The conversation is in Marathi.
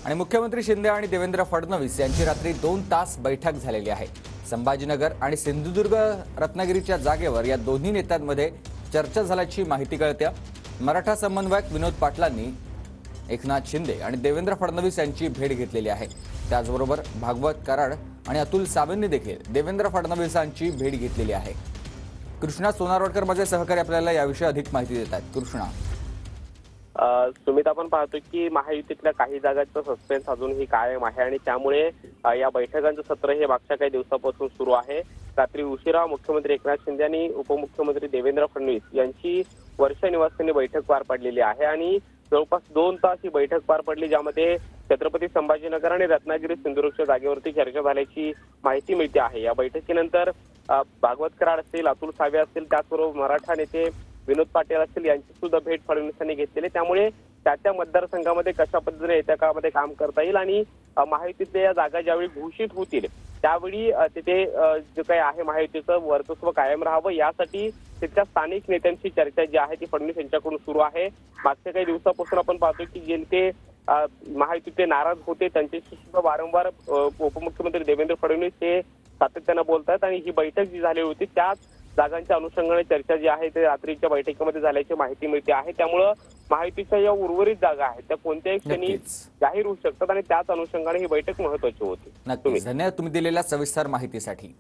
आणि मुख्यमंत्री शिंदे आणि देवेंद्र फडणवीस यांची रात्री 2 तास बैठक झालेली आहे। संभाजीनगर आणि सिंधुदुर्ग रत्नागिरीच्या जागेवर या दोन्ही नेत्यांमध्ये चर्चा झाल्याची माहिती कळते। मराठा समन्वयक विनोद पाटलांनी एकनाथ शिंदे आणि देवेंद्र फडणवीस यांची भेट घेतलेली आहे। त्याचबरोबर भागवत कराड आणि अतुल सावेंनी देखील देवेंद्र फडणवीसांची भेट घेतलेली आहे। कृष्णा सोनारवडकर माझे सहकारी आपल्याला याविषयी अधिक माहिती देत आहेत। कृष्णा, सुमित, आपण पाहतो की महायुतीतल्या काही जागांचा सस्पेन्स अजूनही कायम आहे आणि त्यामुळे या बैठकांचं सत्र हे मागच्या काही दिवसापासून सुरू आहे। रात्री उशिरा मुख्यमंत्री एकनाथ शिंदे आणि उपमुख्यमंत्री देवेंद्र फडणवीस यांची वर्षा निवासस्थानी बैठक पार पडलेली आहे आणि जवळपास 2 तास ही बैठक पार पडली, ज्यामध्ये छत्रपती संभाजीनगर आणि रत्नागिरी सिंधुदुर्गच्या जागेवरती चर्चा झाल्याची माहिती मिळते आहे। या बैठकीनंतर भागवत कराड असतील, अतुल सावे असतील, त्याचबरोबर मराठा नेते विनोद पाटील असतील यांची सुद्धा भेट फडणवीसांनी घेतलेली। त्यामुळे त्या मतदारसंघामध्ये कशा पद्धतीने येत्या काळामध्ये काम करता येईल आणि महायुतीतल्या या जागा ज्यावेळी घोषित होतील त्यावेळी तिथे जे काही आहे महायुतीचं वर्चस्व कायम राहावं यासाठी तिथल्या स्थानिक नेत्यांची चर्चा जी आहे ती फडणवीस यांच्याकडून सुरू आहे। मागच्या काही दिवसापासून आपण पाहतो की जे नेते महायुतीचे नाराज होते त्यांच्याशी सुद्धा वारंवार उपमुख्यमंत्री देवेंद्र फडणवीस हे सातत्यानं बोलतात आणि ही बैठक जी झाली होती त्याच जागांच्या अनुषंगाने चर्चा जी आहे ते रात्रीच्या बैठकीमध्ये झाल्याची माहिती मिळते आहे। त्यामुळे महायुतीच्या या उर्वरित जागा आहेत त्या कोणत्याही क्षणी जाहीर होऊ शकतात आणि त्याच अनुषंगाने ही बैठक महत्त्वाची होती। नक्कीच, धन्यवाद तुम्ही दिलेल्या सविस्तर माहितीसाठी।